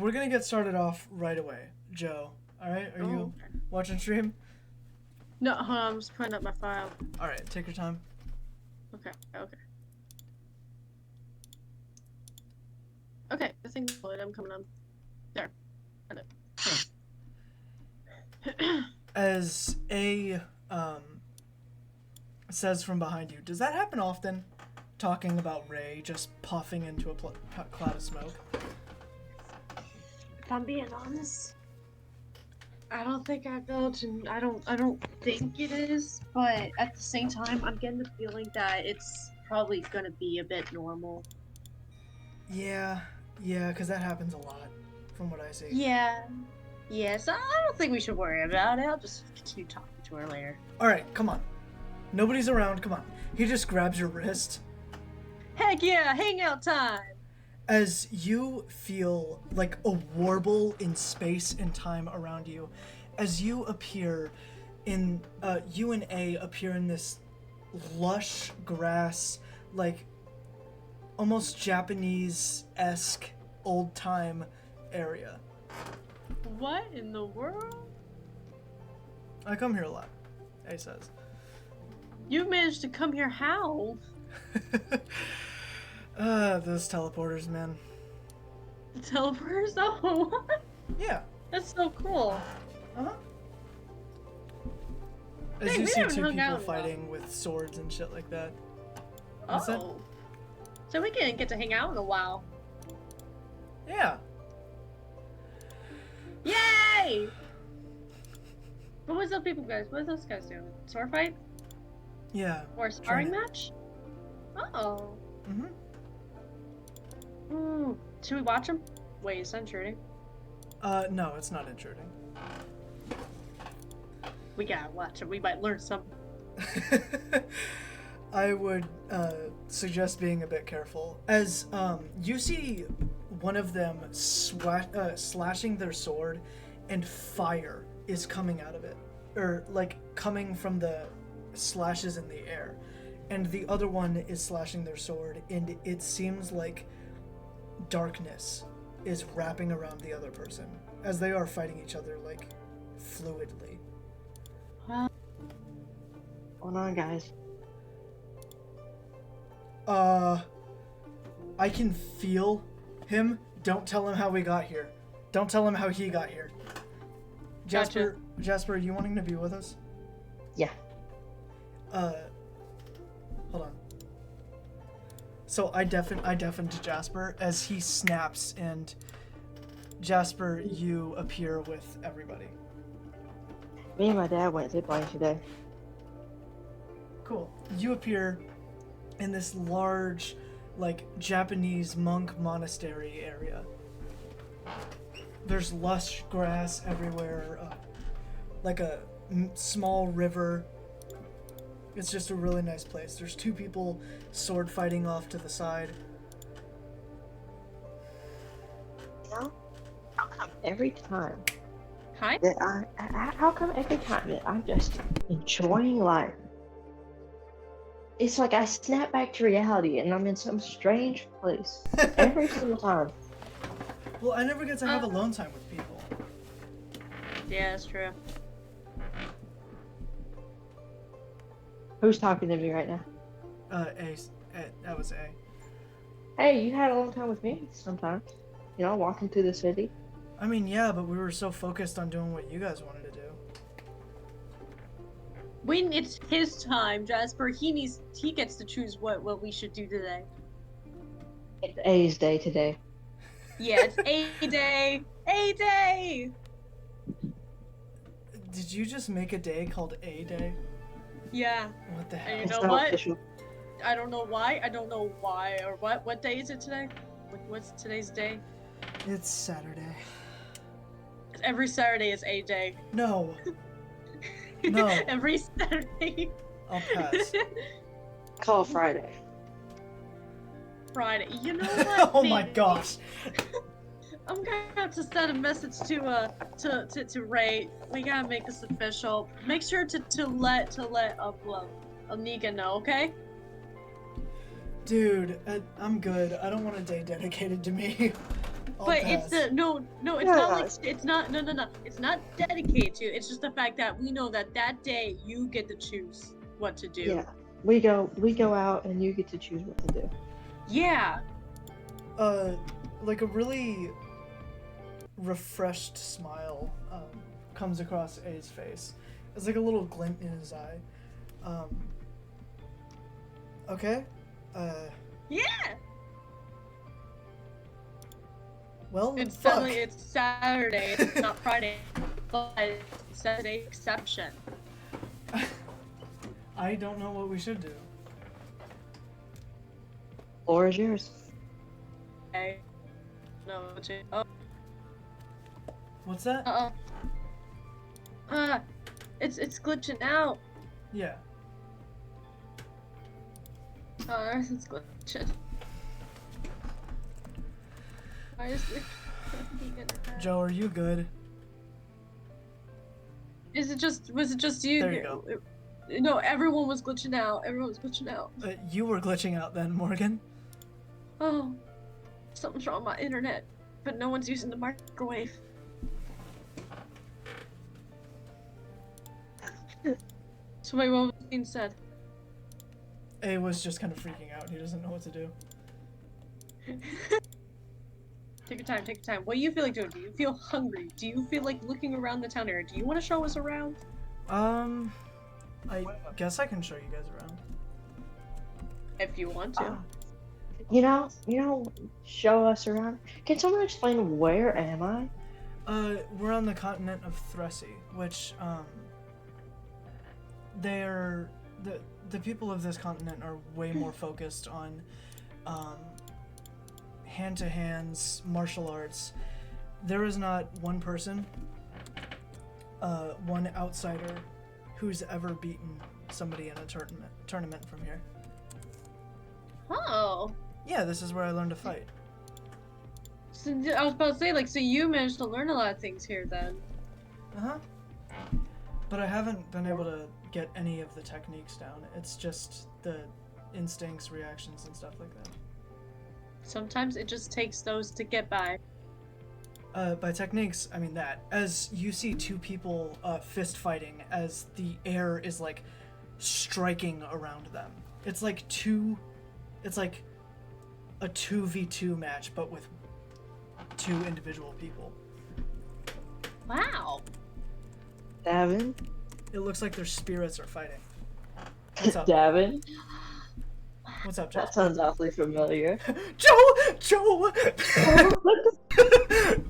we're gonna get started off right away. Joe, alright? Are you watching stream? No, hold on, I'm just putting up my file. Alright, take your time. Okay. Okay, I think I'm coming on. There. As A says from behind you, does that happen often? Talking about Ray just puffing into a cloud of smoke? If I'm being honest, I don't think I go to. I don't think it is, but at the same time, I'm getting the feeling that it's probably gonna be a bit normal. Yeah, because that happens a lot, from what I see. Yeah. So I don't think we should worry about it. I'll just continue talking to her later. Alright, come on. Nobody's around, come on. He just grabs your wrist. Heck yeah, hangout time! As you feel like a warble in space and time around you, as you appear in, you and A appear in this lush grass, like almost Japanese-esque old-time area. What in the world? I come here a lot, A says. You managed to come here how? Those teleporters, man. The teleporters? Oh, Yeah. that's so cool. Uh-huh. As Hey, you we see haven't two hung people out fighting with swords and shit like that. What's that? Oh. So we didn't get to hang out in a while. Yeah. Yay! What was those people guys? What are those guys doing? Sword fight? Yeah. Or a sparring match? Oh. Mm-hmm. Ooh. Should we watch them? Wait, is that intruding? No, it's not intruding. We gotta watch them. We might learn something. I would suggest being a bit careful. As you see one of them slashing their sword, and fire is coming out of it. Or, like, coming from the slashes in the air. And the other one is slashing their sword, and it seems like darkness is wrapping around the other person as they are fighting each other, like, fluidly. What's going on, guys? I can feel him. Don't tell him how we got here. Don't tell him how he got here. Jasper, Gotcha. Jasper, are you wanting to be with us? Yeah. Hold on. So I deafened Jasper as he snaps, and Jasper, you appear with everybody. Me and my dad went ziplining today. Cool. You appear in this large, like, Japanese monk monastery area. There's lush grass everywhere, like a small river. It's just a really nice place. There's two people sword fighting off to the side. You know, how come every time Hi? that how come every time that I'm just enjoying life, it's like I snap back to reality and I'm in some strange place every single time. Well, I never get to have alone time with people. Yeah, that's true. Who's talking to me right now? That was A. Hey, you had a long time with me sometimes. You know, walking through the city. I mean, yeah, but we were so focused on doing what you guys wanted to do. It's his time, Jasper. He gets to choose what we should do today. It's A's day today. Yeah, it's A day. A day. Did you just make a day called A Day? Yeah. What the And hell? you It's know not what? official. I don't know why. I don't know why or what. What day is it today? What's today's day? It's Saturday. Every Saturday is A day. No. No. Every Saturday. I'll pass. Call Friday. Friday. You know what? Oh my baby? gosh. I'm gonna have to send a message to Ray. We gotta make this official. Make sure to let Nika know, okay? Dude, I'm good. I don't want a day dedicated to me. I'll But pass. it's no, it's not like it's not no. It's not dedicated to. It's just the fact that we know that day you get to choose what to do. Yeah. We go out and you get to choose what to do. Yeah. Like a really refreshed smile comes across A's face. It's like a little glint in his eye. Okay. Yeah. Well, It's fuck. it's Saturday. It's not Friday, but it's Saturday exception. I don't know what we should do. Floor is yours. Okay. No. Oh. What's that? It's glitching out. Yeah. It's glitching. Why is it? Joe, are you good? Was it just you? There you go. No, everyone was glitching out. Everyone was glitching out. You were glitching out then, Morgan. Oh, something's wrong with my internet, but no one's using the microwave. So wait, what was being said? A was just kind of freaking out. He doesn't know what to do. Take your time, take your time. What do you feel like doing? Do you feel hungry? Do you feel like looking around the town area? Do you want to show us around? I guess I can show you guys around. If you want to. You know, show us around. Can someone explain where am I? We're on the continent of Thressi, which, they're, the people of this continent are way more focused on, hand-to-hands, martial arts. There is not one person, one outsider, who's ever beaten somebody in a tournament from here. Oh. Yeah, this is where I learned to fight. So, I was about to say, like, so you managed to learn a lot of things here then. Uh-huh. But I haven't been able to get any of the techniques down. It's just the instincts, reactions, and stuff like that. Sometimes it just takes those to get by. By techniques, I mean that. As you see two people fist fighting as the air is like striking around them. It's like a 2v2 match, but with two individual people. Wow. Davin? It looks like their spirits are fighting. What's up? Davin? What's up, Joe? That sounds awfully familiar. Joe!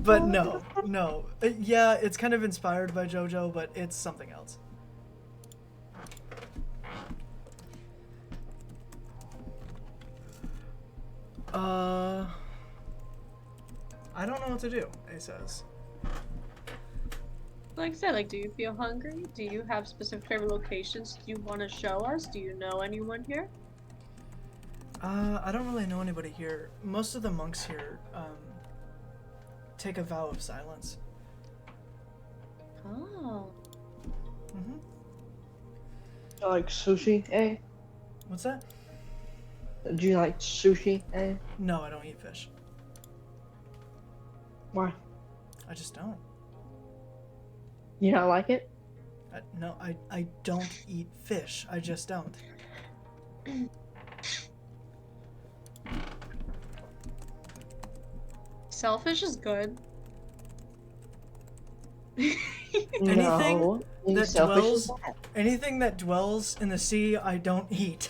But no. Yeah, it's kind of inspired by JoJo, but it's something else. I don't know what to do, he says. Like I said, like, do you feel hungry? Do you have specific favorite locations you want to show us? Do you know anyone here? I don't really know anybody here. Most of the monks here, take a vow of silence. Oh. Mm-hmm. Like sushi, eh? What's that? Do you like sushi, eh? No, I don't eat fish. Why? I just don't. You don't like it? No, I don't eat fish. I just don't. Selfish is good. Anything No. Being that selfish dwells- is bad. Anything that dwells in the sea, I don't eat.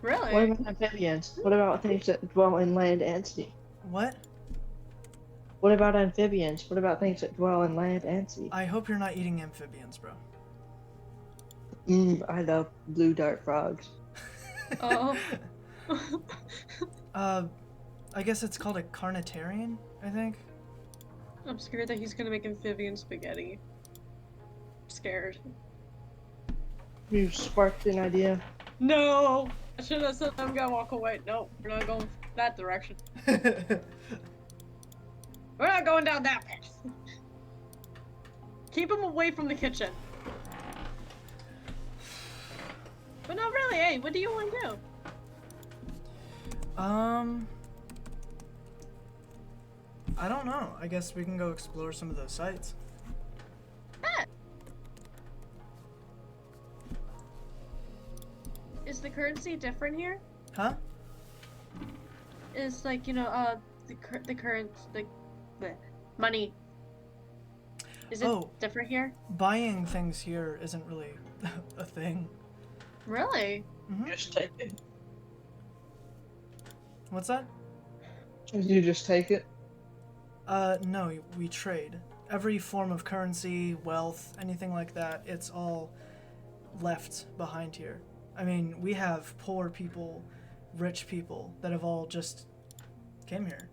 Really? What about amphibians? What about things that dwell in land and sea? What? What about amphibians? What about things that dwell in land and sea? I hope you're not eating amphibians, bro. I love blue dart frogs. Oh. I guess it's called a carnitarian, I think. I'm scared that he's gonna make amphibian spaghetti. I'm scared. You sparked an idea. No! I should have said I'm gonna walk away. No, we're not going that direction. We're not going down that path. Keep him away from the kitchen. But not really, hey, what do you want to do? I don't know. I guess we can go explore some of those sites. Is the currency different here? Huh? Is like, the current bleh, money. Is it different here? Buying things here isn't really a thing. Really? Mm-hmm. Just take it. What's that? You just take it. No, we trade. Every form of currency, wealth, anything like that, it's all left behind here. I mean, we have poor people, rich people that have all just came here.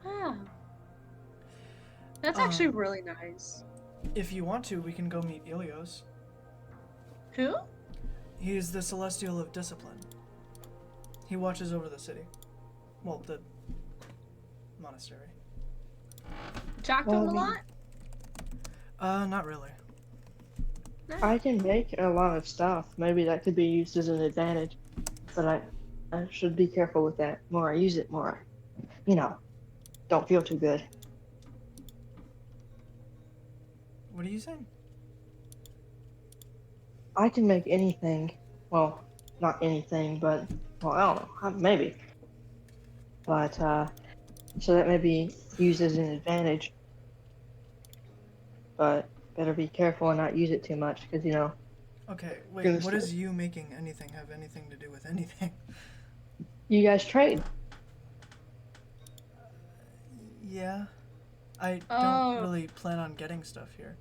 Ah. That's actually really nice. If you want to, we can go meet Ilios. Who? He's the Celestial of Discipline. He watches over the city. Well, the monastery. Talk to him a lot? Not really. I can make a lot of stuff. Maybe that could be used as an advantage. But I should be careful with that. More I use it, more don't feel too good. What are you saying? I can make anything. Well, not anything, but, well, I don't know. Maybe. But, so that may be used as an advantage. But better be careful and not use it too much, because, Okay, wait, what does you making anything have anything to do with anything? you guys trade. Yeah. I don't really plan on getting stuff here.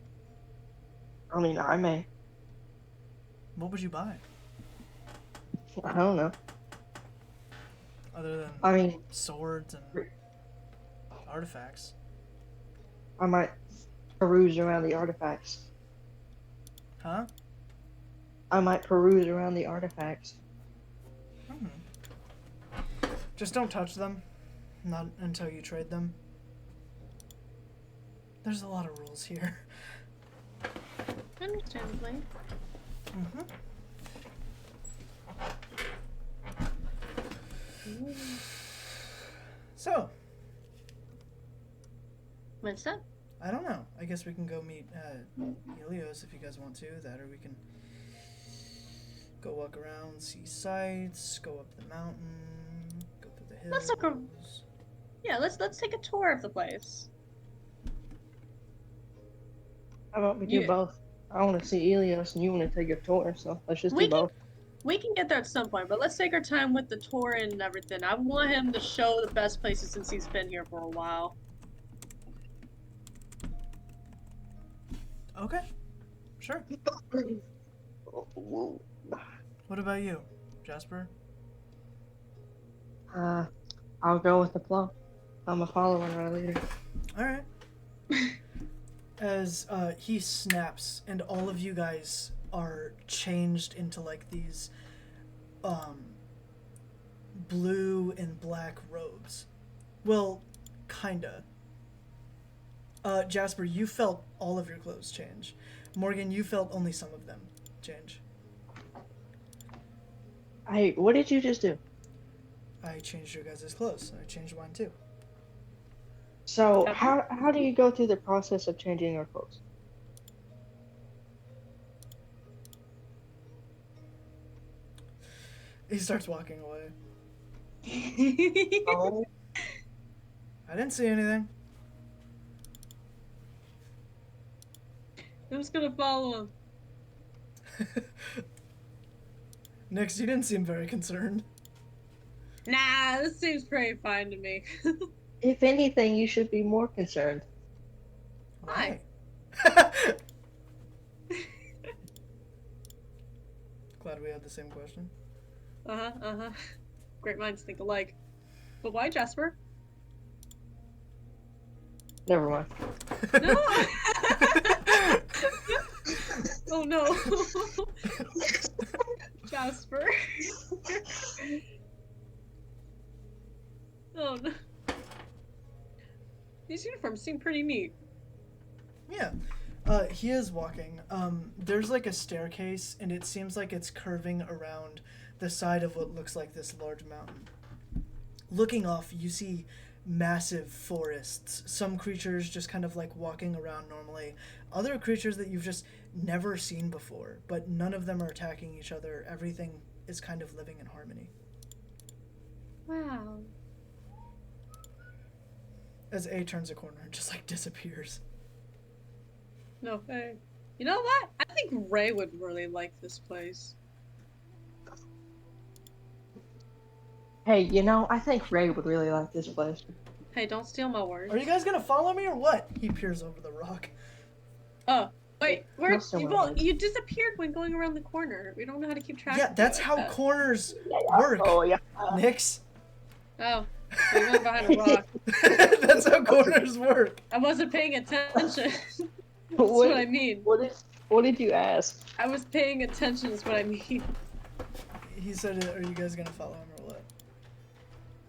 I mean, I may. What would you buy? I don't know. Other than I mean, swords and artifacts. I might peruse around the artifacts. Huh? I might peruse around the artifacts. Just don't touch them. Not until you trade them. There's a lot of rules here. Understandably. Mm-hmm. So, What's up? I don't know. I guess we can go meet Helios if you guys want to. That, or we can go walk around, see sights, go up the mountain, go through the hills. Let's look Yeah, let's take a tour of the place. How about we do both? I want to see Elios and you want to take a tour, so let's just do both. We can get there at some point, but let's take our time with the tour and everything. I want him to show the best places since he's been here for a while. Okay. Sure. What about you, Jasper? I'll go with the flow. I'm a follower right leader. Alright. As he snaps and all of you guys are changed into like these blue and black robes. Well, kinda. Jasper, you felt all of your clothes change. Morgan, you felt only some of them change. What did you just do? I changed your guys' clothes. I changed mine too. So how do you go through the process of changing your clothes? He starts walking away. Oh. I didn't see anything. Who's gonna follow him? Nix, you didn't seem very concerned. Nah, this seems pretty fine to me. If anything, you should be more concerned. Why? Glad we had the same question. Uh-huh. Great minds think alike. But why, Jasper? Never mind. No! Oh no. Jasper. Oh no. These uniforms seem pretty neat. Yeah. He is walking. There's like a staircase, and it seems like it's curving around the side of what looks like this large mountain. Looking off, you see massive forests. Some creatures just kind of like walking around normally. Other creatures that you've just never seen before, but none of them are attacking each other. Everything is kind of living in harmony. Wow. As A turns a corner and just like disappears. No way. You know what? I think Ray would really like this place. Hey, you know, I think Ray would really like this place. Hey, don't steal my words. Are you guys gonna follow me or what? He peers over the rock. Oh, wait, where? Don't steal my Well, words. you disappeared when going around the corner. We don't know how to keep track. Yeah, of that's you how like that. corners work. Oh, yeah. Nix. Oh, you're going behind a rock. That's how corners work. I wasn't paying attention. That's what I mean. What did you ask? I was paying attention. Is what I mean. He said, "Are you guys gonna follow him or what?"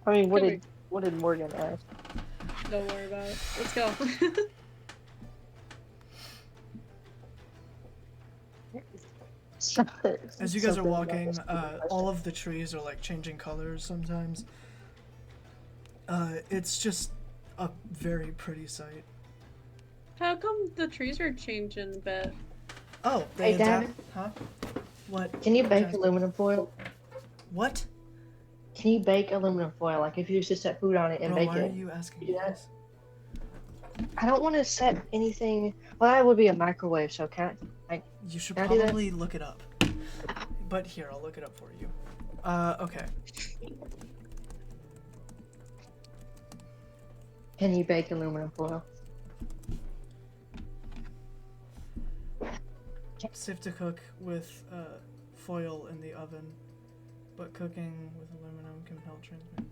I mean, what Come did Morgan ask? Don't worry about it. Let's go. As you guys are walking, all of the trees are like changing colors sometimes. It's just a very pretty sight. How come the trees are changing a bit? Oh, Hey, they adapt. Dad. Huh? What? Can you bake Okay. aluminum foil? What? Can you bake aluminum foil? Like if you just set food on it and Bro, bake why it? are you asking do me that? this? I don't want to set anything. Well, that would be a microwave, so can I? You should Can I do that? probably look it up. But here, I'll look it up for you. Okay. Can you bake aluminum foil? Safe to cook with foil in the oven, but cooking with aluminum can help transmit.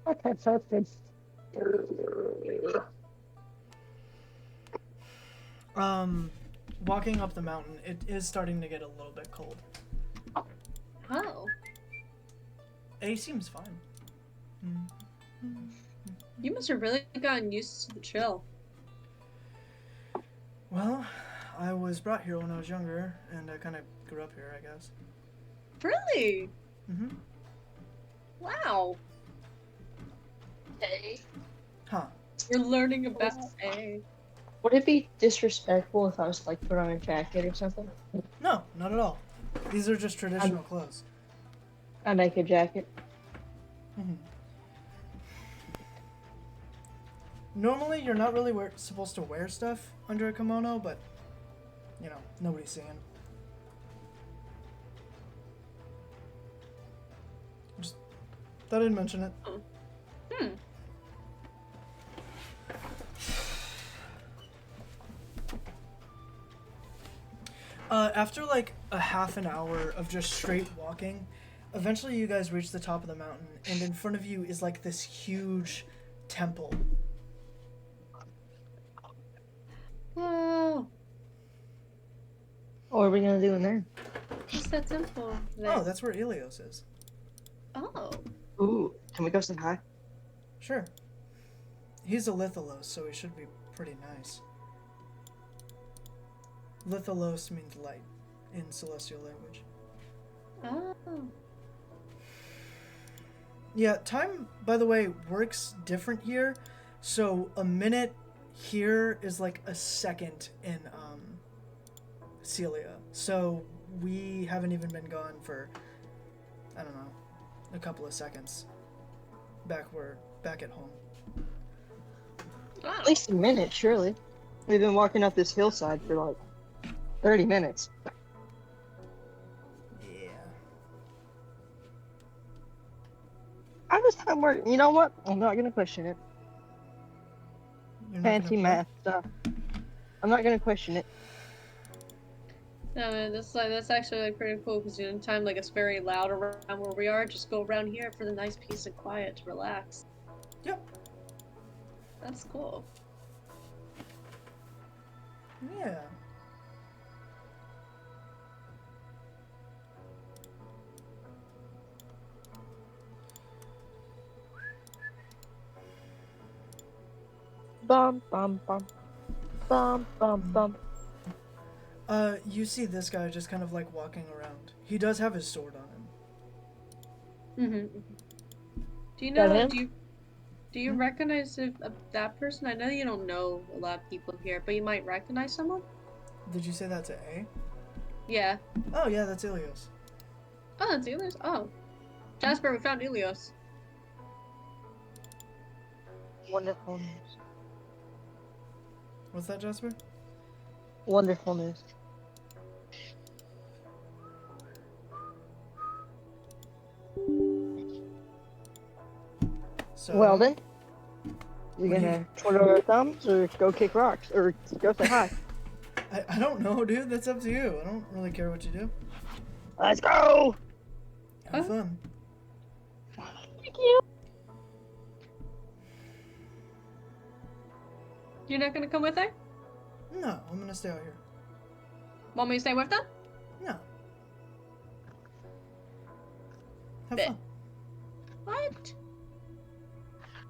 Okay, so it's good. Walking up the mountain, it is starting to get a little bit cold. Oh, A seems fine. you must have really gotten used to the chill. Well, I was brought here when I was younger, and I kind of grew up here, I guess. Really? Mm-hmm. Wow. Hey. Huh. We're learning about A. Would it be disrespectful if I was like put on a jacket or something? No, not at all. These are just traditional clothes. I make a jacket. Mm-hmm. Normally, you're not really supposed to wear stuff under a kimono, but, you know, nobody's seeing. Just thought I'd mention it. Hmm. After like a half an hour of just straight walking, eventually you guys reach the top of the mountain, and in front of you is like this huge temple. Oh, What are we gonna do in there? what's that temple? Oh, that's where Ilios is. Oh. Ooh, can we go say hi? Sure. He's a Litholos, so he should be pretty nice. Litholos means light in celestial language. Oh. Yeah, time, by the way, works different here. So a minute here is like a second in Celia. So we haven't even been gone for, I don't know, a couple of seconds. Back at home. At least a minute, surely. We've been walking up this hillside for like 30 minutes. Yeah. I was somewhere. You know what? I'm not gonna question it. You're not Fancy gonna math stuff. I'm not gonna question it. No, man, that's actually like pretty cool because anytime like it's very loud around where we are, just go around here for the nice peace and quiet to relax. Yep. That's cool. Yeah. Bum bum bum. Bum bum bum. You see this guy just kind of like walking around. He does have his sword on him. Mm-hmm. Do you That know? him? Do you recognize that person? I know you don't know a lot of people here, but you might recognize someone. Did you say that to A? Yeah. Oh yeah, that's Ilios. Oh, that's Ilios. Oh, Jasper, we found Ilios. Wonderful news. What's that, Jasper? Wonderful news. So. Well then, you What do gonna twiddle your thumbs or go kick rocks or go say hi? I don't know, dude. That's up to you. I don't really care what you do. Let's go! Have fun. Thank you. You're not gonna come with her? No, I'm gonna stay out here. Want me to stay with them? No. Have Bet. fun. What?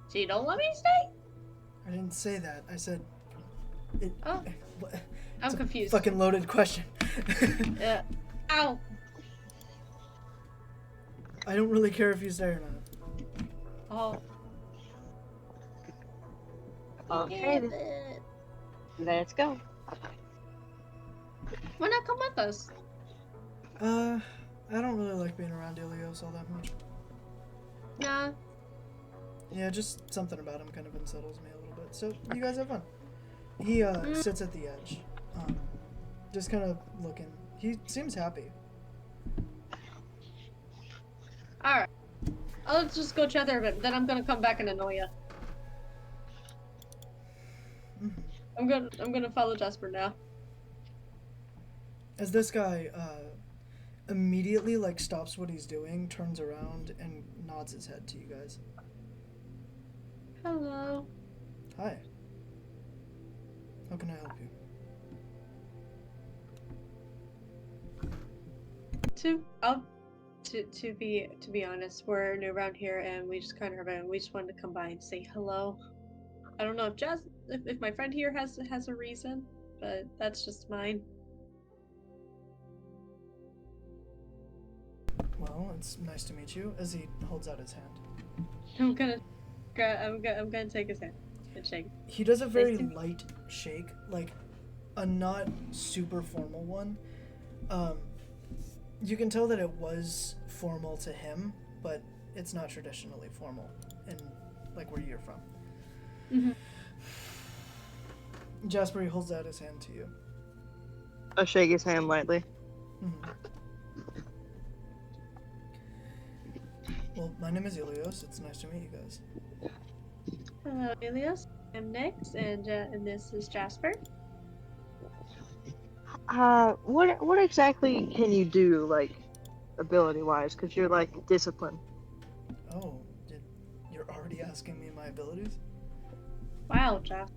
So you don't want me to stay? I didn't say that. I said. It, Oh. what- I'm it's a confused. Fucking loaded question. Yeah. Ow. I don't really care if you stay or not. Oh. Okay, then. Let's go. Why not come with us? I don't really like being around Ilios all that much. Nah. Yeah, just something about him kind of unsettles me a little bit. So, you guys have fun. He, sits at the edge. Just kind of looking. He seems happy. Alright. I'll just go chat there a bit, then I'm gonna come back and annoy you. Mm-hmm. I'm gonna follow Jasper now. As this guy, immediately, like, stops what he's doing, turns around, and nods his head to you guys. Hello. Hi. How can I help you? To be honest, we're new around here and we just kind of we just wanted to come by and say hello. I don't know if my friend here has a reason, but that's just mine. Well, it's nice to meet you. As he holds out his hand. I'm gonna take his hand and shake. He does a very Nice to meet- light shake, like a not super formal one. You can tell that it was formal to him, but it's not traditionally formal in like where you're from. Mhm. Jasper, he holds out his hand to you. I shake his hand lightly. Mhm. Well, my name is Ilios. It's nice to meet you guys. Hello, Ilios. I'm Nix, and this is Jasper. What exactly can you do, like, ability-wise? Because you're, like, disciplined. Oh, you're already asking me my abilities? Wow, Jasper.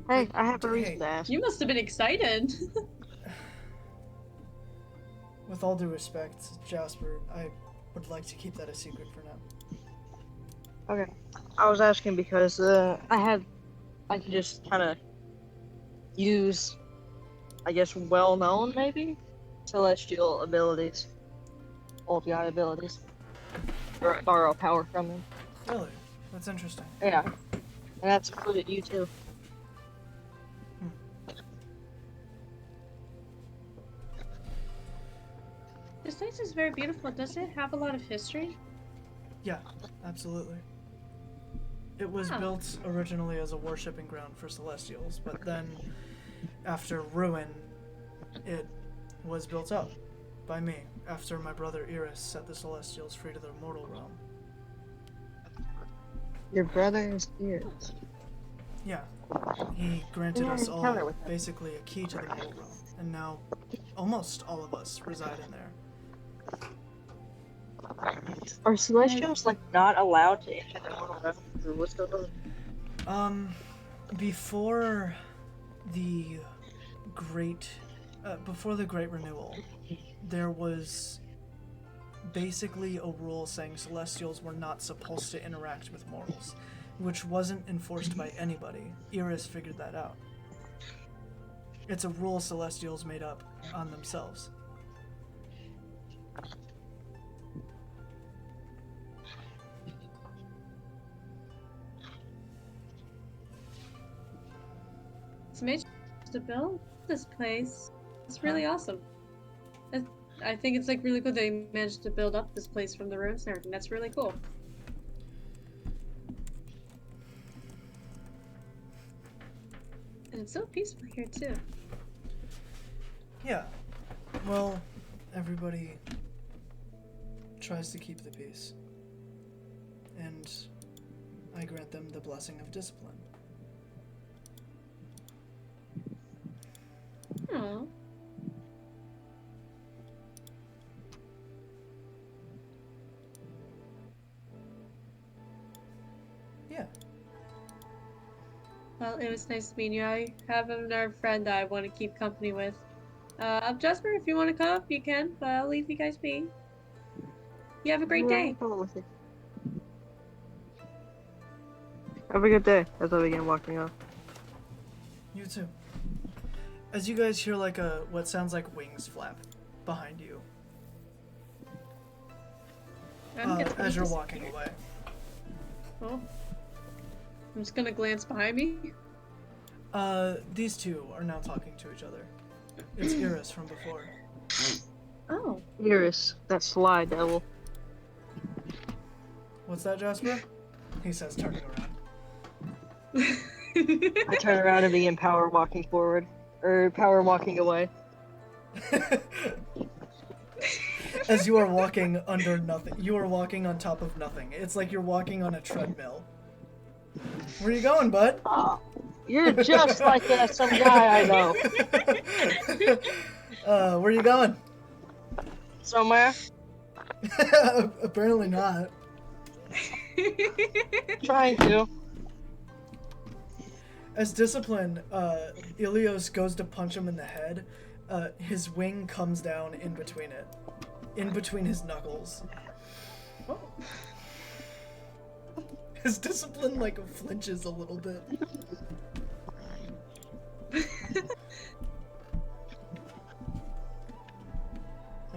Hey, I have a Hey. reason to ask. You must have been excited. With all due respect, Jasper, I would like to keep that a secret for now. Okay. I was asking because I can just kind of use, I guess, well-known, maybe, celestial abilities. Old guy abilities. Or borrow power from him. Really? That's interesting. Yeah. And that's included you, too. This place is very beautiful. Does it have a lot of history? Yeah, absolutely. It was Oh. built originally as a worshipping ground for Celestials, but then, after ruin, it was built up by me, after my brother Iris set the Celestials free to their mortal realm. Your brother is here. Yeah. He granted Yeah, us encounter all with him. basically a key to the mortal realm, and now almost all of us reside in there. Are celestials, like, not allowed to enter the mortal realm? Or what's going on? Before the great renewal, there was basically a rule saying Celestials were not supposed to interact with mortals, which wasn't enforced by anybody. Iris figured that out. It's a rule Celestials made up on themselves. made to build this place. It's really awesome. I think it's like really cool they managed to build up this place from the ruins and everything. That's really cool. And it's so peaceful here too. Yeah. Well, everybody tries to keep the peace. And I grant them the blessing of discipline. Aww. Yeah. Well, it was nice meeting you. I have another friend that I want to keep company with. Jasper, if you want to come up, you can, but I'll leave you guys be. You have a great day. Have a good day. As I begin walking off. You too. As you guys hear like what sounds like wings flap behind you. As you're walking away. Oh. I'm just gonna glance behind me. These two are now talking to each other. It's Iris from before. Oh. Iris, that sly devil. What's that, Jasper? He says, turning around. I turn around and begin power walking forward. Or power walking away. As you are walking under nothing. You are walking on top of nothing. It's like you're walking on a treadmill. Where are you going, bud? Oh, you're just like some guy I know. Where are you going? Somewhere. Apparently not. Trying to. As discipline, Ilios goes to punch him in the head. His wing comes down in between it. In between his knuckles. Oh. His discipline, like, flinches a little bit.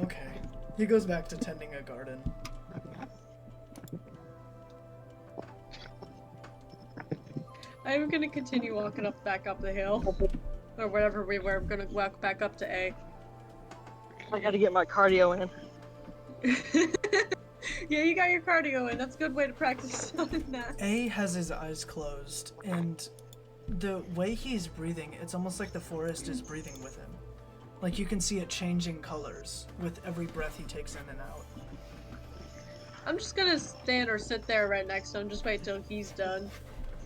Okay. He goes back to tending a garden. I'm gonna continue walking back up the hill. Or whatever we were. I'm gonna walk back up to A. I gotta get my cardio in. Yeah, you got your cardio in. That's a good way to practice on that. A has his eyes closed, and the way he's breathing, it's almost like the forest is breathing with him. Like you can see it changing colors with every breath he takes in and out. I'm just gonna stand or sit there right next to him. Just wait till he's done.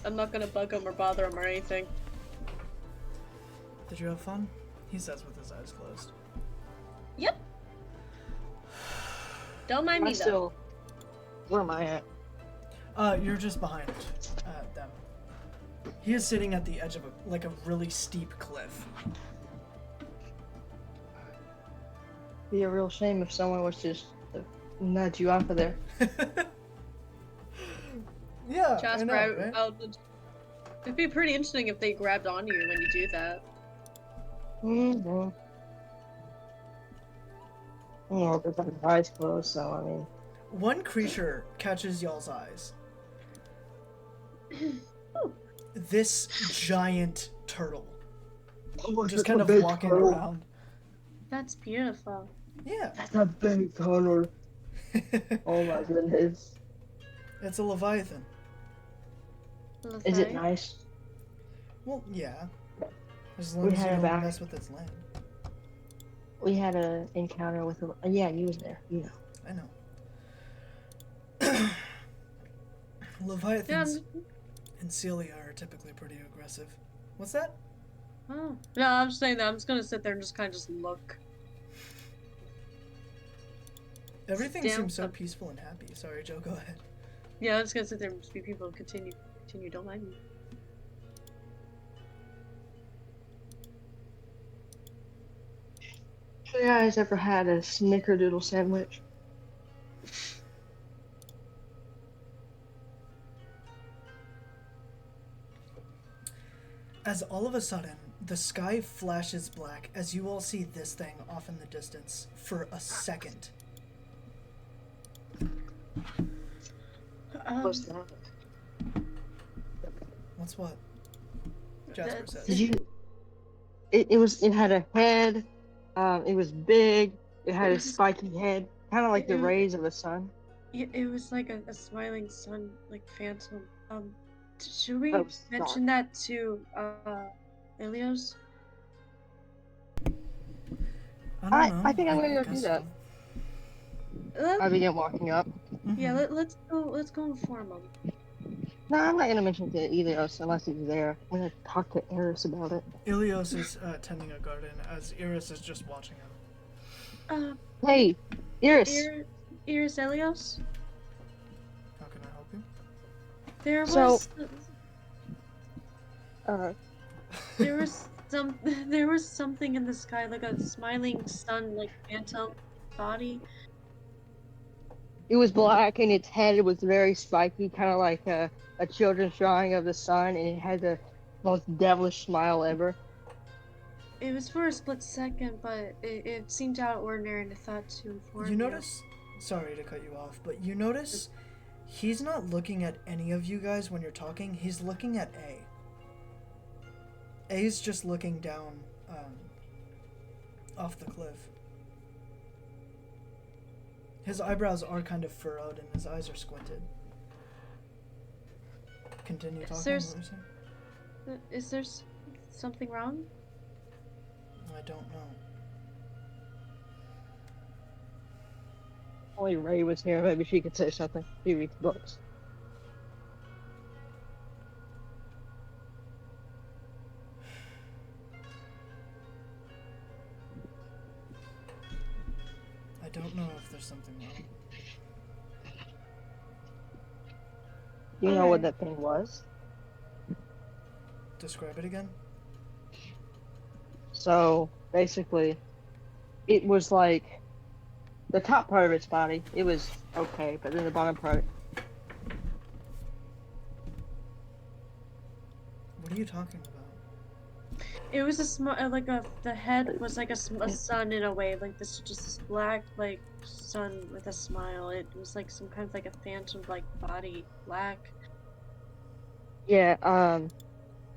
I'm not gonna bug him or bother him or anything. Did you have fun? He says with his eyes closed. Yep. Don't mind me though. Where am I at? You're just behind them. He is sitting at the edge of a really steep cliff. Be a real shame if someone was just to nudge you off of there. Yeah, Jasper, I know, right? It'd be pretty interesting if they grabbed onto you when you do that. Mm-hmm. Oh, they've got their eyes closed, so I mean. One creature catches y'all's eyes. This giant turtle. Oh, Just kind of walking around. That's beautiful. Yeah. That's a big turtle. Oh my goodness. It's a leviathan. Is it nice? Well, yeah. As long as you don't mess with its land. We had an encounter with a... Yeah, you was there. You know. I know. Leviathans and Celia are typically pretty aggressive. What's that? Oh. No, I'm just saying that. I'm just gonna sit there and just kind of just look. Everything seems so peaceful and happy. Sorry, Joe, go ahead. Yeah, I'm just gonna sit there and just be people and continue. Don't mind me. Have you guys ever had a snickerdoodle sandwich? As all of a sudden, the sky flashes black as you all see this thing off in the distance for a second. What's that? What's what? Jasper says. Did you It had a head. It was big. It had It a was spiky head, kind of like the it, rays of the sun. it was like a smiling sun, like phantom. Should we That was dark. mention that to Ilios? I don't I know. think I'm gonna go do guess that. Let, I begin walking up. yeah, Mhm. let's go inform him. No, I'm not gonna mention it to either of us unless he's there. I'm gonna talk to Eris about it. Ilios is tending a garden as Iris is just watching him. Uh, Hey, Eris. Iris Elios? How can I help you? There So, was uh, there was some there was something in the sky like a smiling sun like phantom body. it was black and its head was very spiky, kind of like a children's drawing of the sun, and it had the most devilish smile ever. It was for a split second, but it seemed out of ordinary and I thought to inform You you. notice, sorry to cut you off, but you notice he's not looking at any of you guys when you're talking. He's looking at A. A's just looking down off the cliff. His eyebrows are kind of furrowed and his eyes are squinted. Continue talking. There's- What were you saying? Is there something wrong? I don't know. Only Ray was here. Maybe she could say something. She reads books. I don't know if there's something wrong. You know what Okay. that thing was? Describe it again. So basically, it was like the top part of its body. It was okay, but then the bottom part. What are you talking about? It was the head was like a sun in a way, like this black like sun with a smile. It was like some kind of like a phantom like body, black. Yeah.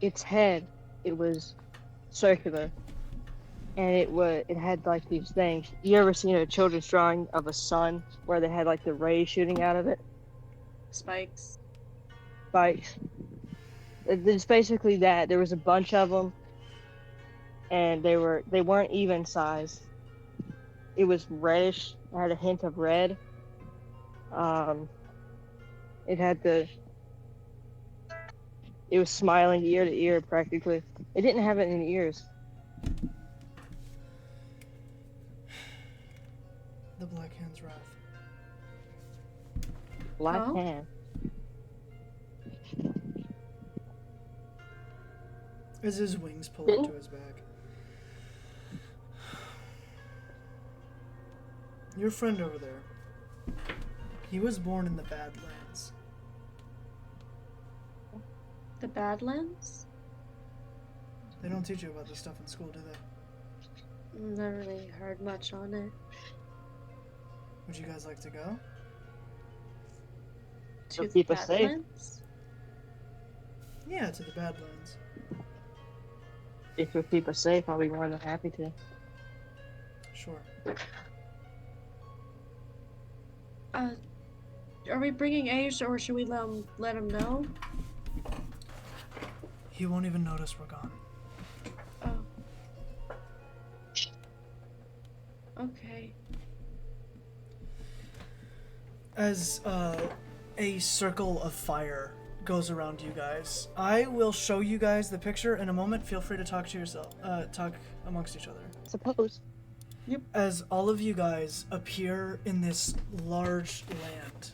Its head. It was circular, and it had like these things. You ever seen a children's drawing of a sun where they had like the rays shooting out of it? Spikes. Spikes. It's basically that. There was a bunch of them, and they weren't even sized. It was reddish. It had a hint of red. It had it was smiling ear to ear practically. It didn't have it in the ears. The Black Hand's wrath. Black Oh. hand. As his wings pull Didn't- into his back. Your friend over there. He was born in the Badlands. The Badlands? They don't teach you about this stuff in school, do they? Never really heard much on it. Would you guys like to go? To the keep us safe. Badlands? Yeah, to the Badlands. If you keep us safe, I'll be more than happy to. Sure. Are we bringing Ace or should we let him know? He won't even notice we're gone. Oh. Okay. As a circle of fire goes around you guys, I will show you guys the picture in a moment. Feel free to talk to yourself, talk amongst each other. Suppose. As all of you guys appear in this large land,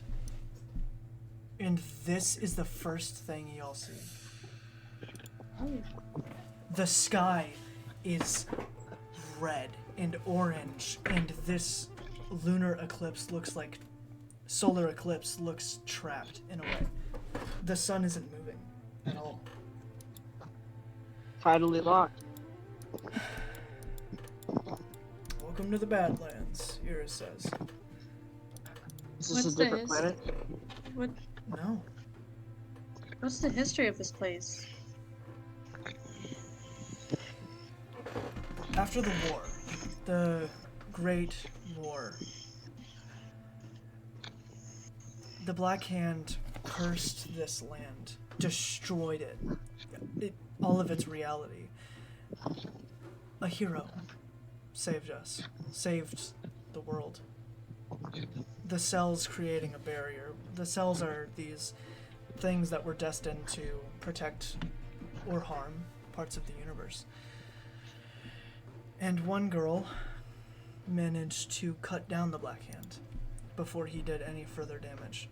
and this is the first thing y'all see. The sky is red and orange, and this lunar eclipse looks like solar eclipse looks trapped in a way. The sun isn't moving at all. Tidally locked. Welcome to the Badlands, Iris says. Is this What's a different this? planet? No. What's the history of this place? After the war, the Great War, the Black Hand cursed this land, destroyed it, all of its reality. A hero saved us, saved the world. The cells creating a barrier. The cells are these things that were destined to protect or harm parts of the universe. And one girl managed to cut down the Black Hand before he did any further damage.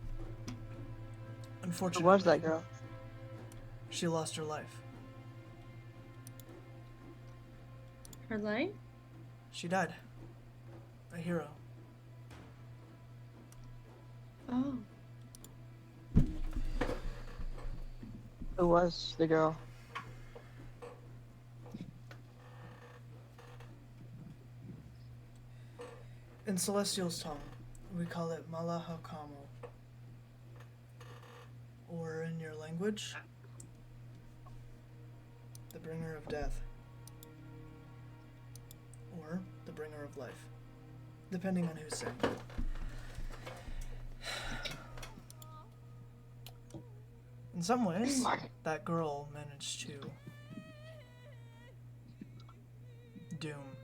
Unfortunately, Who was that girl? she lost her life. Her life? She died. A hero. Oh. Who was the girl? In Celestial's tongue, we call it Malahakamo. Or in your language, the bringer of death. Or the bringer of life. Depending on who's saying it. In some ways, that girl managed to doom,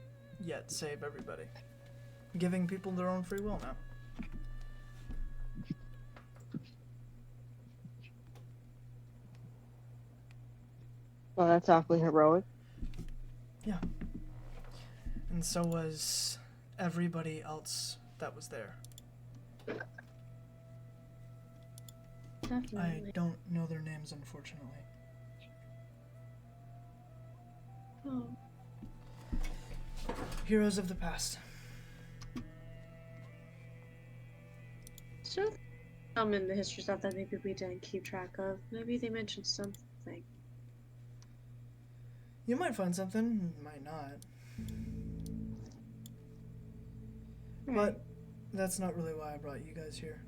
yet save everybody. Giving people their own free will now. Well, that's awfully heroic. Yeah. And so was everybody else that was there. Definitely. I don't know their names, unfortunately. Oh. Heroes of the past. So, some in the history stuff that maybe we didn't keep track of. Maybe they mentioned something. You might find something, might not. Right. But that's not really why I brought you guys here.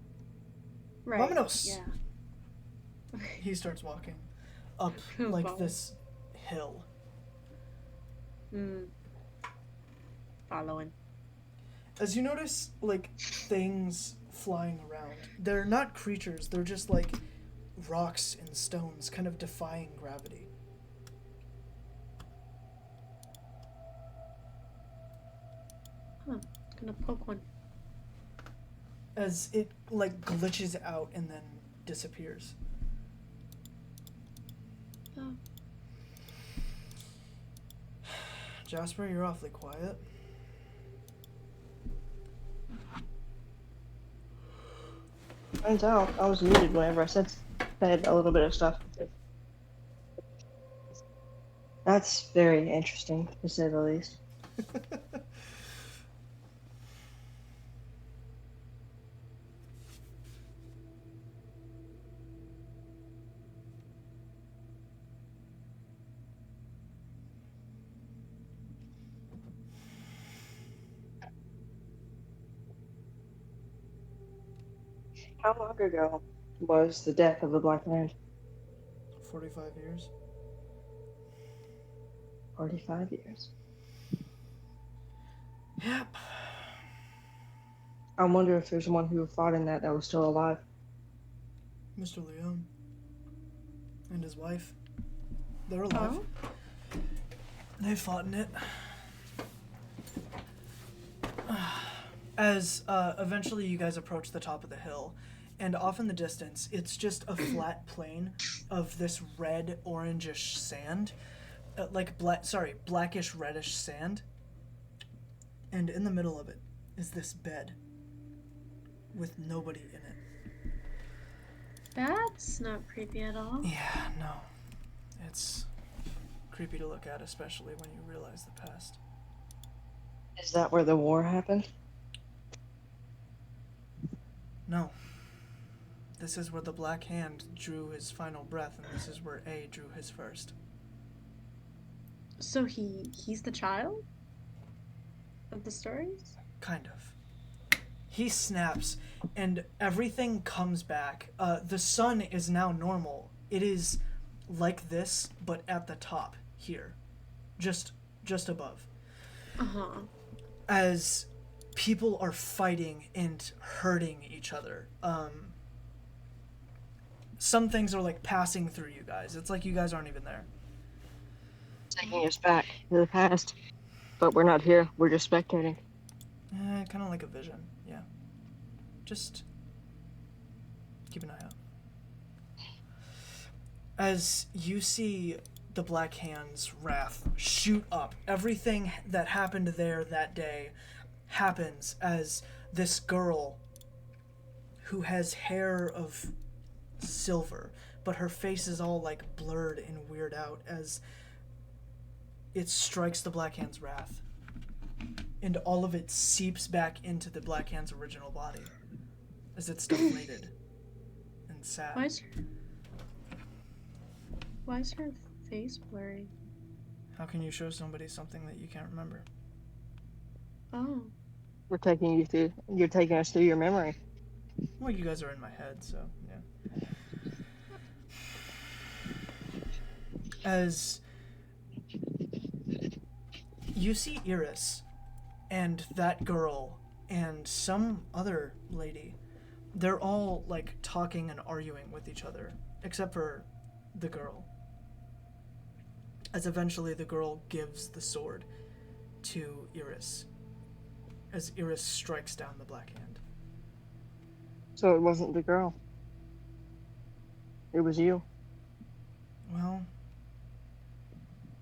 Right. Vamonos! Yeah. He starts walking up like this hill. Following. As you notice, like, things flying around. They're not creatures, they're just like rocks and stones kind of defying gravity. Huh. Gonna poke one. As it like glitches out and then disappears. Oh. Jasper, you're awfully quiet. Turns out I was muted whenever I said a little bit of stuff. That's very interesting, to say the least. How long ago was the death of the Black Land? 45 years. 45 years. Yep. I wonder if there's one who fought in that was still alive. Mr. Leon. And his wife. They're alive. Oh. They fought in it. As eventually you guys approach the top of the hill, and off in the distance, it's just a flat plain of this red, orangish sand, blackish, reddish sand. And in the middle of it is this bed with nobody in it. That's not creepy at all. Yeah, no. It's creepy to look at, especially when you realize the past. Is that where the war happened? No. This is where the Black Hand drew his final breath, and this is where A drew his first. So he's the child of the stories? Kind of. He snaps, and everything comes back. The sun is now normal. It is like this, but at the top, here. Just above. Uh-huh. as people are fighting and hurting each other. Some things are like passing through you guys. It's like you guys aren't even there. Taking us back to the past. But we're not here. We're just spectating. Kind of like a vision, yeah. Just keep an eye out. As you see the Black Hand's wrath shoot up, everything that happened there that day happens as this girl who has hair of silver, but her face is all like blurred and weird out as it strikes the Black Hand's wrath. And all of it seeps back into the Black Hand's original body as it's deflated and sad. Why is her face blurry? How can you show somebody something that you can't remember? Oh. We're taking you through. You're taking us through your memory. Well, you guys are in my head, so yeah. As you see Iris and that girl and some other lady, they're all like talking and arguing with each other, except for the girl. As eventually the girl gives the sword to Iris, as Iris strikes down the Black Hand. So it wasn't the girl. It was you. Well,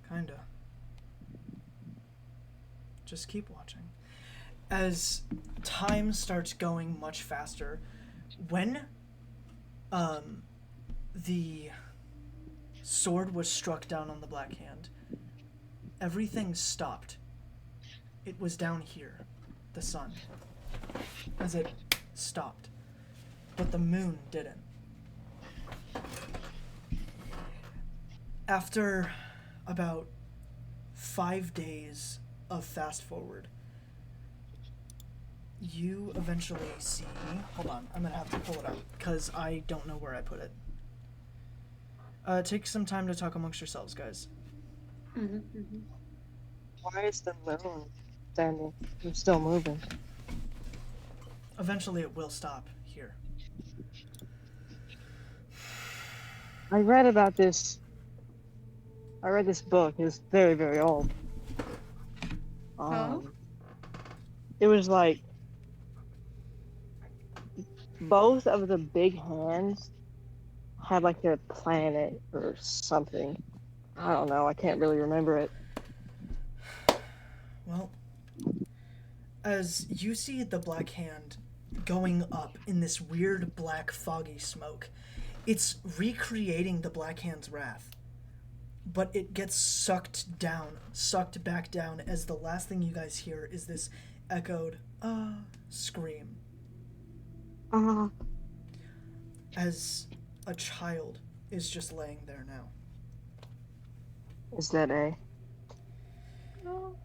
kinda. Just keep watching. As time starts going much faster, when the sword was struck down on the Black Hand, everything stopped. It was down here, the sun, as it stopped. But the moon didn't. After about 5 days of fast forward, you eventually see... Hold on, I'm gonna have to pull it up, because I don't know where I put it. Take some time to talk amongst yourselves, guys. Why is the moon standing? It's still moving. Eventually it will stop here. I read about this. I read this book. It's very, very old. It was like both of the big hands had like a planet or something. I don't know. I can't really remember it. Well, as you see the Black Hand going up in this weird black foggy smoke, it's recreating the Black Hand's wrath. But it gets sucked back down, as the last thing you guys hear is this echoed, scream. As a child is just laying there now. Is that A? No.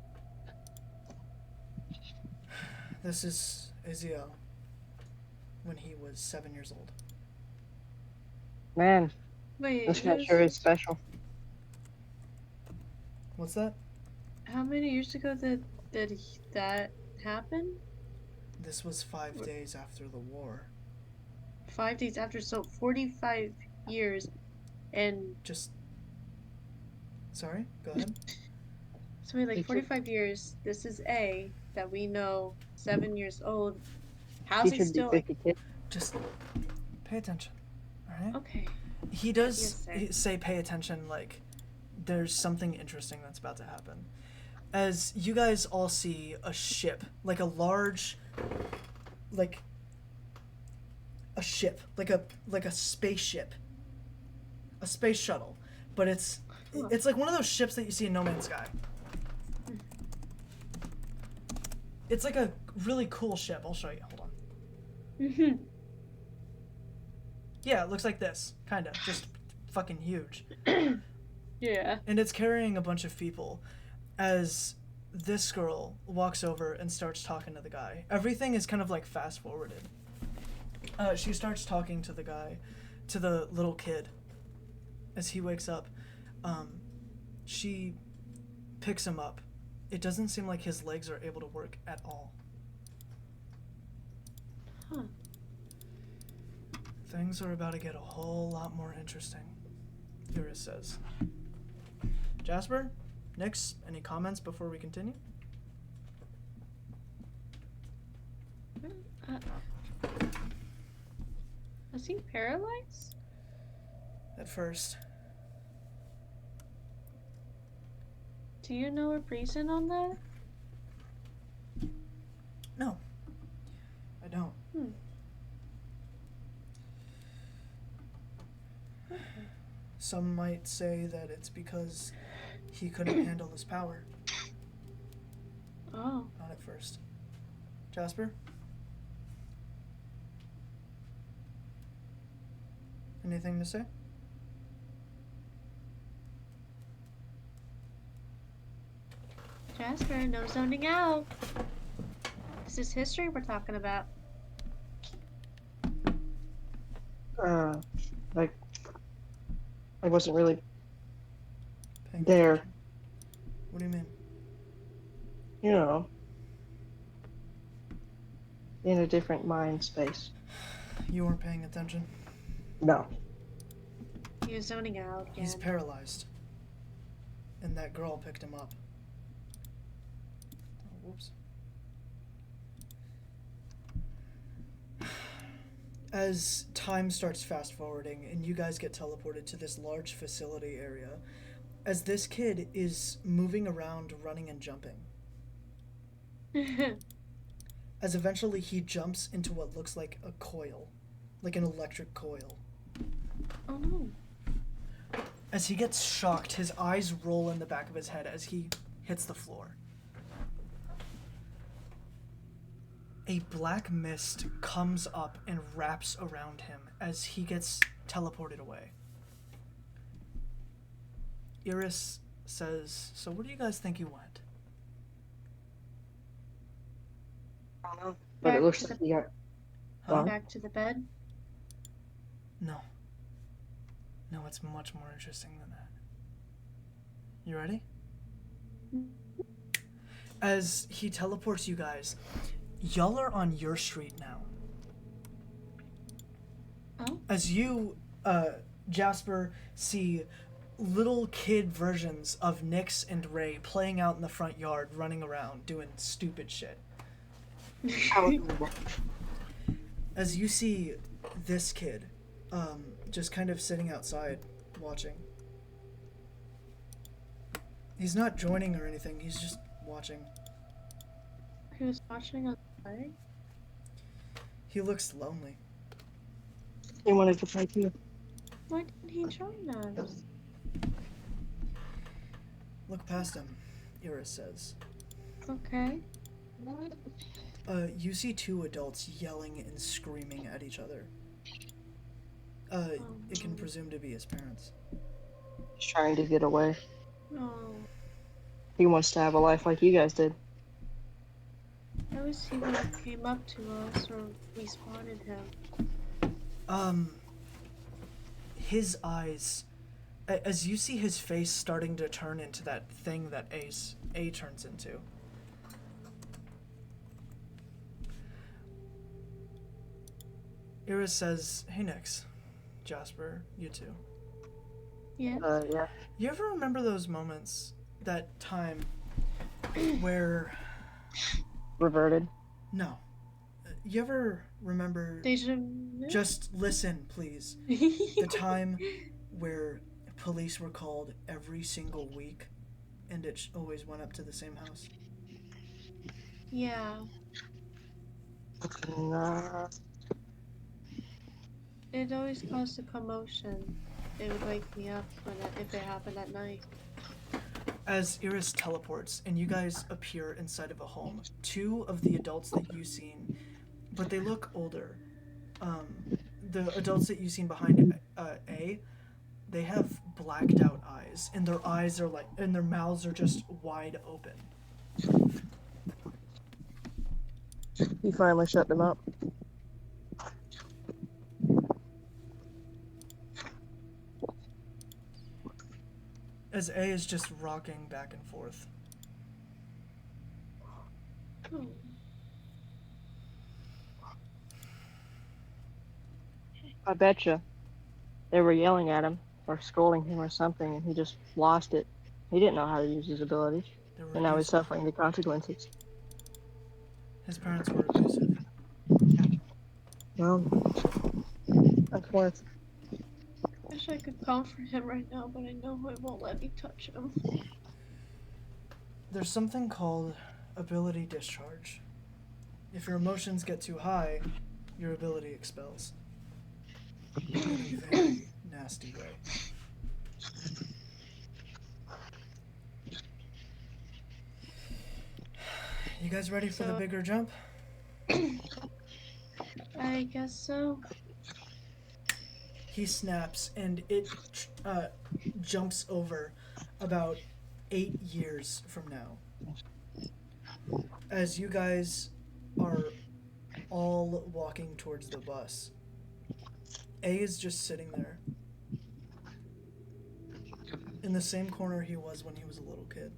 This is Izio when he was 7 years old. Man, Wait, this guy sure is special. What's that? how many years ago did that happen? This was 5 days after the war. 5 days after, so 45 years, and Just... Sorry? Go ahead. so wait, like 45 years. This is A that we know, 7 years old. How's He he should still be like? 50 kids. Just pay attention, alright? Okay. He does Yes, sir. say pay attention, like there's something interesting that's about to happen. As you guys all see a ship, like a large, like a ship, like a spaceship, a space shuttle, but it's like one of those ships that you see in No Man's Sky. It's like a really cool ship. I'll show you. Hold on. Yeah, it looks like this, kind of, just fucking huge. Yeah. And it's carrying a bunch of people as this girl walks over and starts talking to the guy. Everything is kind of like fast forwarded. She starts talking to the guy, to the little kid. As he wakes up, she picks him up it doesn't seem like his legs are able to work at all. Huh. Things are about to get a whole lot more interesting, Iris says. Jasper, Nyx, any comments before we continue? Was he paralyzed? At first. Do you know a reason on that? No, I don't. Some might say that it's because he couldn't handle his power. Oh. Not at first. Jasper? Anything to say? Jasper, no zoning out. This is history we're talking about. Like, I wasn't really Paying there. attention. What do you mean? You know, in a different mind space. You weren't paying attention. No. He was zoning out again. He's paralyzed. And that girl picked him up. Oh, whoops. As time starts fast forwarding and you guys get teleported to this large facility area, as this kid is moving around, running and jumping. As eventually he jumps into what looks like a coil, like an electric coil. Oh no. As he gets shocked, his eyes roll in the back of his head as he hits the floor. A black mist comes up and wraps around him as he gets teleported away. Iris says, "So where do you guys think you went?" I don't know. But it looks like you got... Huh? Back to the bed. No. No, it's much more interesting than that. You ready? As he teleports you guys, y'all are on your street now. Oh. As you, Jasper, see little kid versions of Nyx and Ray playing out in the front yard, running around, doing stupid shit. As you see this kid, just kind of sitting outside, watching. He's not joining or anything, he's just watching. He was watching us play? He looks lonely. He wanted to play too. Why didn't he join us? Look past him, Iris says. Okay. You see two adults yelling and screaming at each other. It can presume to be his parents. He's trying to get away. Oh. He wants to have a life like you guys did. How is he when he came up to us or we spotted him? His eyes, as you see his face starting to turn into that thing that A turns into. Iris says, "Hey Nyx, Jasper, you too. Yeah. Yeah. You ever remember those moments, that time where... Reverted. No. You ever remember... Deja vu? Just listen, please. The time where police were called every single week and it always went up to the same house? Yeah. Nah. It always caused a commotion. It would wake me up if it happened at night. As Iris teleports and you guys appear inside of a home, two of the adults that you've seen, but they look older. The adults that you've seen behind A, they have blacked out eyes, and their eyes are and their mouths are just wide open. You finally shut them up. As A is just rocking back and forth. Oh. I betcha they were yelling at him or scolding him or something, and he just lost it. He didn't know how to use his ability, They were and now he's abusive. suffering the consequences. His parents were abusive. Well, that's worth. Wish I could comfort him right now, but I know it won't let me touch him. There's something called ability discharge. If your emotions get too high, your ability expels. In a very nasty way. You guys ready for the bigger jump? I guess so. He snaps and it jumps over about 8 years from now. As you guys are all walking towards the bus, A is just sitting there in the same corner he was when he was a little kid.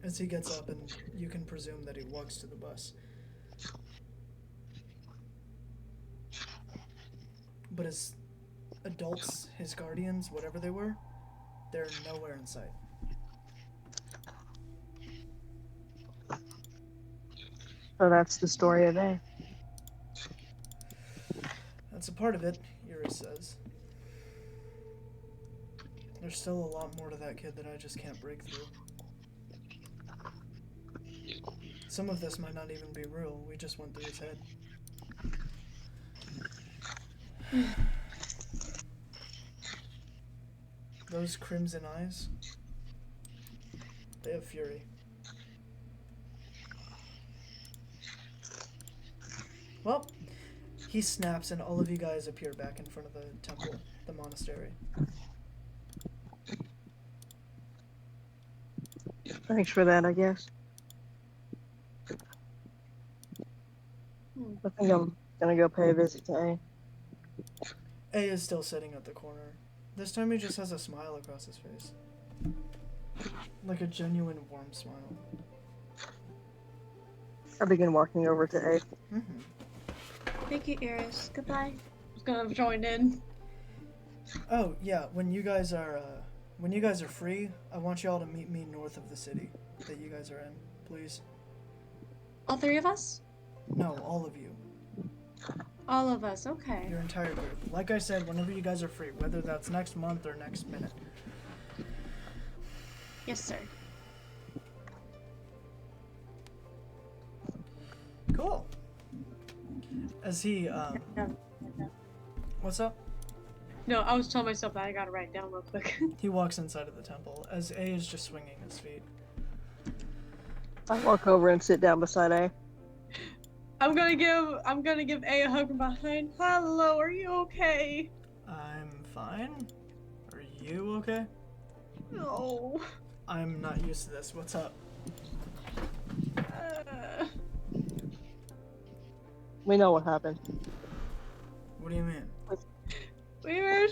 As he gets up, and you can presume that he walks to the bus. But his adults, his guardians, whatever they were, they're nowhere in sight. So that's the story of A. That's a part of it, Iris says. There's still a lot more to that kid that I just can't break through. Some of this might not even be real. We just went through his head. Those crimson eyes, they have fury. Well, he snaps and all of you guys appear back in front of the temple, the monastery. Thanks for that, I guess. I think I'm gonna go pay a visit to A. A is still sitting at the corner. This time he just has a smile across his face. Like a genuine warm smile. I begin walking over to A. Thank you, Iris. Goodbye. I was gonna join in. Oh yeah, when you guys are free, I want y'all to meet me north of the city that you guys are in, please. All three of us? No, all of you. All of us, okay. Your entire group. Like I said, whenever you guys are free, whether that's next month or next minute. Yes, sir. Cool. As he, What's up? No, I was telling myself that I gotta write it down real quick. He walks inside of the temple, as A is just swinging his feet. I walk over and sit down beside A. I'm gonna give A a hug from behind. Hello, are you okay? I'm fine. Are you okay? No. I'm not used to this. What's up? We know what happened. What do you mean? We were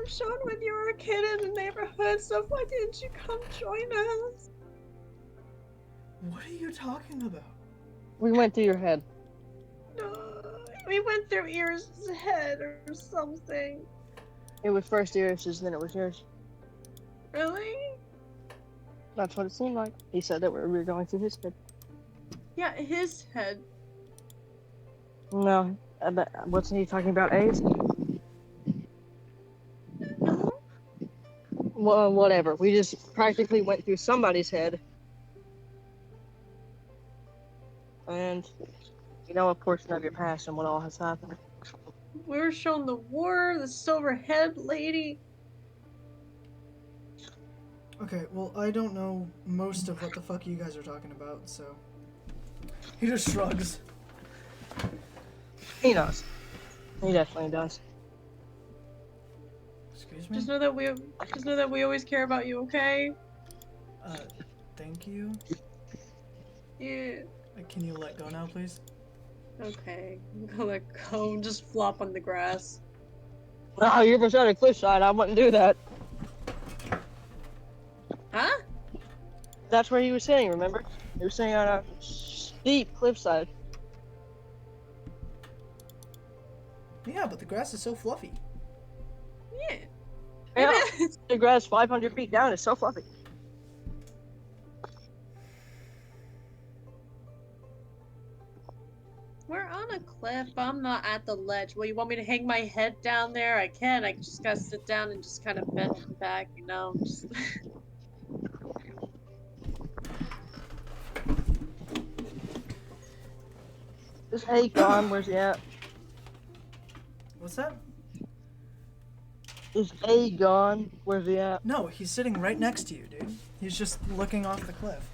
shown when you were a kid in the neighborhood, so why didn't you come join us? What are you talking about? We went through your head. No, we went through Iris' head or something. It was first Iris's, then it was yours. Really? That's what it seemed like. He said that we were going through his head. Yeah, his head. No, wasn't he talking about A's? No? Well, whatever. We just practically went through somebody's head. And you know a portion of your past and what all has happened. We were shown the war, the silver head lady. Okay, well, I don't know most of what the fuck you guys are talking about, so... He just shrugs. He knows. He definitely does. Excuse me? Just know that we always care about you, okay? Thank you. Yeah. Can you let go now, please? Okay. I'm gonna let go and just flop on the grass. No, you're beside a cliffside. I wouldn't do that. That's where he was sitting, remember? He was sitting on a steep cliffside. Yeah, but the grass is so fluffy. Yeah. Yeah, It is. the grass 500 feet down is so fluffy. We're on a cliff. I'm not at the ledge. Well, you want me to hang my head down there? I can. I just gotta sit down and just kind of bend back, you know? Just... Is A gone? Where's he at? What's that? Is A gone? Where's he at? No, he's sitting right next to you, dude. He's just looking off the cliff.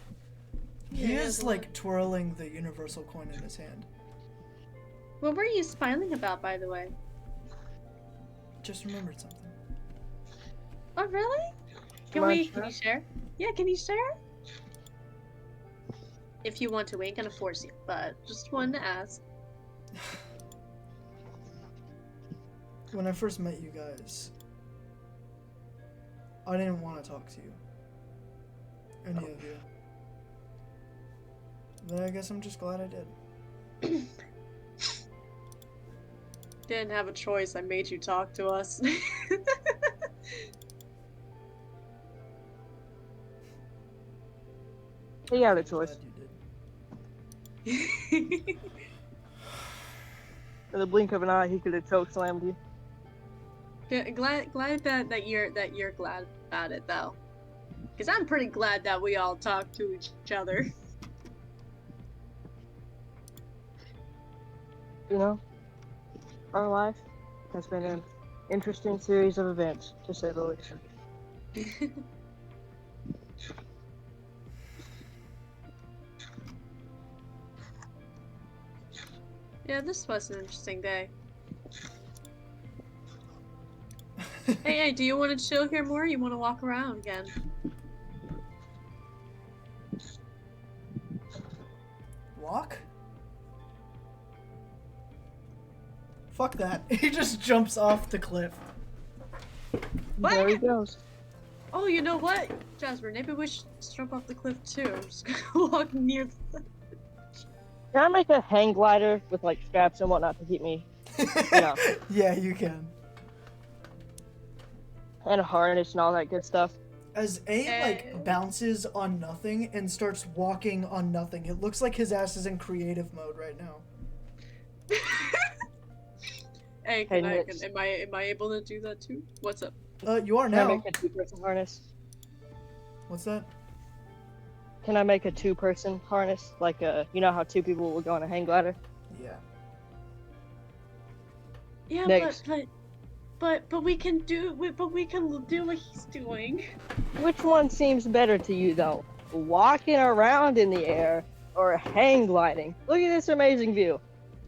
He Yeah, is like twirling the universal coin in his hand. What were you smiling about, by the way? Just remembered something. Oh, really? Can you share? Yeah, can you share? If you want to, we ain't gonna force you, but just wanted to ask. When I first met you guys, I didn't want to talk to you. Any of you. But I guess I'm just glad I did. Didn't have a choice. I made you talk to us. He had a I'm choice. glad you did. In the blink of an eye, he could have choke slammed you. Yeah, glad that you're glad about it though, because I'm pretty glad that we all talk to each other. You know, our life has been an interesting series of events, to say the least. Yeah, this was an interesting day. Hey, do you want to chill here more? Or you want to walk around again? Walk? Fuck that. He just jumps off the cliff. What? There he goes. Oh, you know what, Jasper? Maybe we should just jump off the cliff too. I'm just gonna walk near the... Can I make a hang glider with like straps and whatnot to keep me, know. Yeah, you can. and a harness and all that good stuff? As A like bounces on nothing and starts walking on nothing, it looks like his ass is in creative mode right now. Hey, am I able to do that too? What's up? You are Can I now. make a two-person harness? What's that? Can I make a two-person harness? Like, you know how two people will go on a hang glider? Yeah. Yeah, Next. but we can do what he's doing. Which one seems better to you, though? Walking around in the air or hang gliding? Look at this amazing view.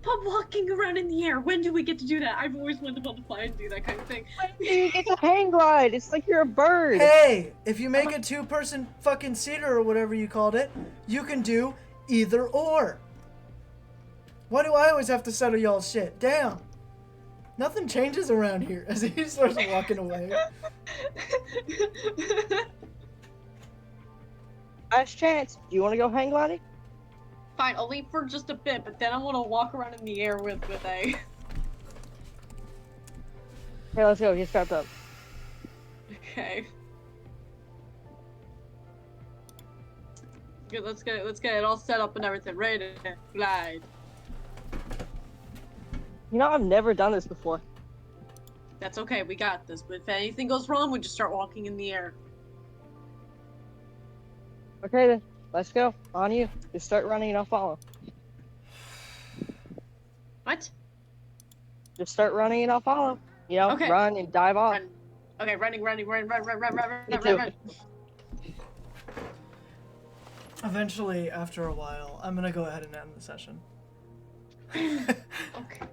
But walking around in the air, when do we get to do that? I've always wanted to fly and do that kind of thing. When do you get to hang glide? It's like you're a bird. Hey, if you make a two-person fucking seater or whatever you called it, you can do either or. Why do I always have to settle y'all's shit? Damn. Nothing changes around here as he starts walking away. Last chance. Do you want to go hang gliding? Fine, I'll leave for just a bit, but then I want to walk around in the air with A. Okay, let's go. Get strapped up. Okay. Good, let's get it all set up and everything, ready to glide. You know, I've never done this before. That's okay, we got this. But if anything goes wrong, we just start walking in the air. Okay then, let's go. On you. Just start running and I'll follow. What? Just start running and I'll follow. You know, Okay. run and dive off. Run. Okay, running. Me too. Run. Eventually, after a while, I'm gonna go ahead and end the session. Okay.